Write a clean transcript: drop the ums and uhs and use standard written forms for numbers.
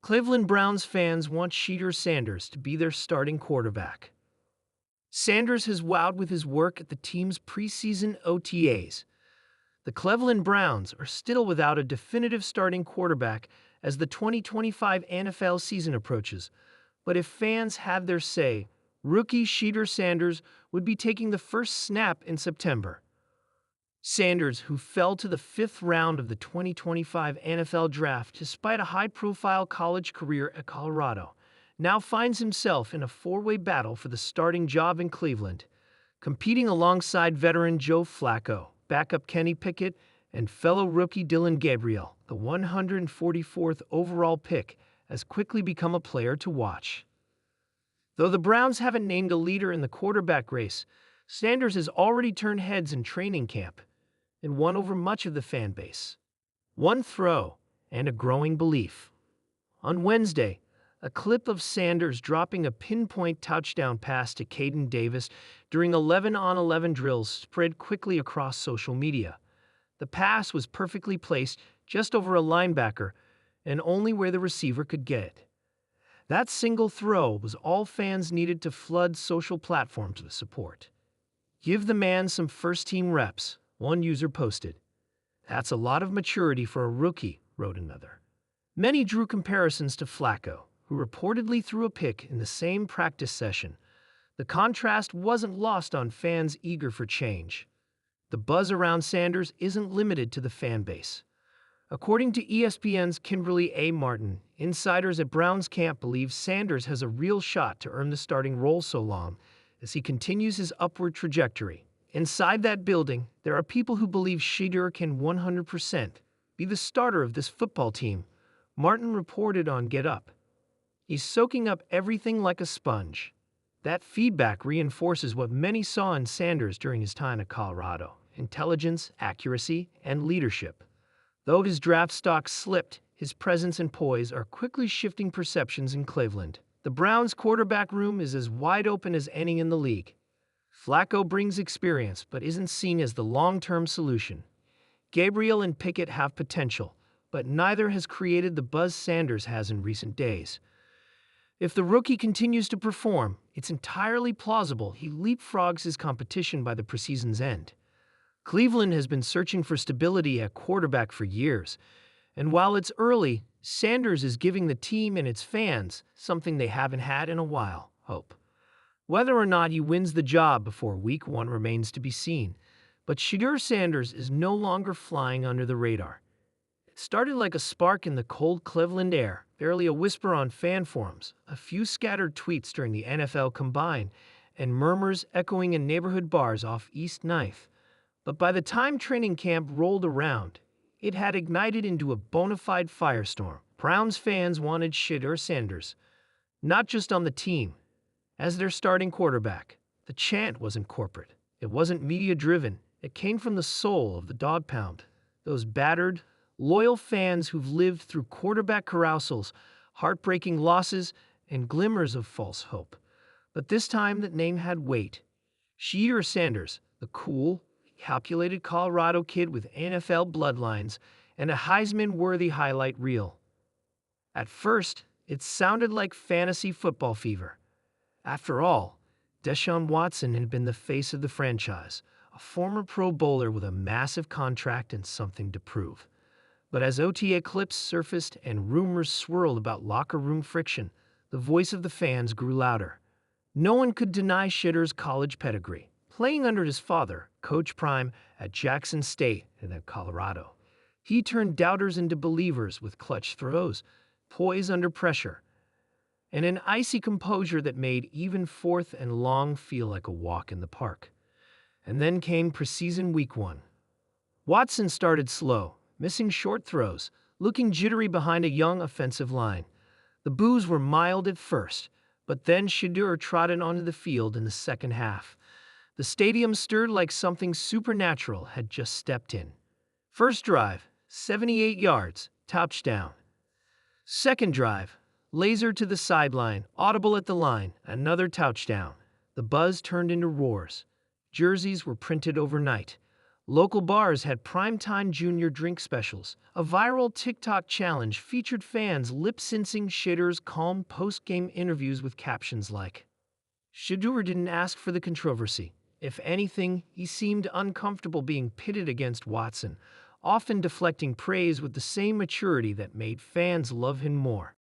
Cleveland Browns fans want Shedeur Sanders to be their starting quarterback. Sanders has wowed with his work at the team's preseason OTAs. The Cleveland Browns are still without a definitive starting quarterback as the 2025 NFL season approaches, but if fans had their say, rookie Shedeur Sanders would be taking the first snap in September. Sanders, who fell to the fifth round of the 2025 NFL Draft despite a high-profile college career at Colorado, now finds himself in a four-way battle for the starting job in Cleveland, competing alongside veteran Joe Flacco, backup Kenny Pickett, and fellow rookie Dillon Gabriel. The 144th overall pick has quickly become a player to watch. Though the Browns haven't named a leader in the quarterback race, Sanders has already turned heads in training camp and won over much of the fan base. One throw and a growing belief. On Wednesday, a clip of Sanders dropping a pinpoint touchdown pass to Caden Davis during 11-on-11 drills spread quickly across social media. The pass was perfectly placed just over a linebacker and only where the receiver could get it. That single throw was all fans needed to flood social platforms with support. "Give the man some first-team reps," one user posted. "That's a lot of maturity for a rookie," wrote another. Many drew comparisons to Flacco, who reportedly threw a pick in the same practice session. The contrast wasn't lost on fans eager for change. The buzz around Sanders isn't limited to the fan base. According to ESPN's Kimberly A. Martin, insiders at Browns camp believe Sanders has a real shot to earn the starting role so long as he continues his upward trajectory. Inside that building, there are people who believe Shedeur can 100% be the starter of this football team, Martin reported on Get Up. "He's soaking up everything like a sponge." That feedback reinforces what many saw in Sanders during his time at Colorado: intelligence, accuracy, and leadership. Though his draft stock slipped, his presence and poise are quickly shifting perceptions in Cleveland. The Browns' quarterback room is as wide open as any in the league. Flacco brings experience but isn't seen as the long-term solution. Gabriel and Pickett have potential, but neither has created the buzz Sanders has in recent days. If the rookie continues to perform, it's entirely plausible he leapfrogs his competition by the preseason's end. Cleveland has been searching for stability at quarterback for years, and while it's early, Sanders is giving the team and its fans something they haven't had in a while: hope. Whether or not he wins the job before Week 1 remains to be seen, but Shedeur Sanders is no longer flying under the radar. It started like a spark in the cold Cleveland air, barely a whisper on fan forums, a few scattered tweets during the NFL Combine, and murmurs echoing in neighborhood bars off East 9th. But by the time training camp rolled around, it had ignited into a bona fide firestorm. Browns fans wanted Shedeur Sanders, not just on the team, as their starting quarterback. The chant wasn't corporate. It wasn't media-driven. It came from the soul of the dog pound. Those battered, loyal fans who've lived through quarterback carousals, heartbreaking losses, and glimmers of false hope. But this time that name had weight. Shedeur Sanders, the cool, calculated Colorado kid with NFL bloodlines and a Heisman-worthy highlight reel. At first, it sounded like fantasy football fever. After all, Deshaun Watson had been the face of the franchise, a former Pro Bowler with a massive contract and something to prove. But as OTA clips surfaced and rumors swirled about locker room friction, the voice of the fans grew louder. No one could deny Shedeur's college pedigree, playing under his father, Coach Prime, at Jackson State and at Colorado. He turned doubters into believers with clutch throws, poise under pressure, and an icy composure that made even fourth and long feel like a walk in the park. And then came preseason Week 1. Watson started slow, missing short throws, looking jittery behind a young offensive line. The boos were mild at first, but then Shedeur trotted onto the field in the second half. The stadium stirred like something supernatural had just stepped in. First drive, 78 yards, touchdown. Second drive, laser to the sideline, audible at the line, another touchdown. The buzz turned into roars. Jerseys were printed overnight. Local bars had primetime junior drink specials. A viral TikTok challenge featured fans lip-syncing Shedeur's calm post-game interviews with captions like, "Shedeur didn't ask for the controversy. If anything, he seemed uncomfortable being pitted against Watson, often deflecting praise with the same maturity that made fans love him more."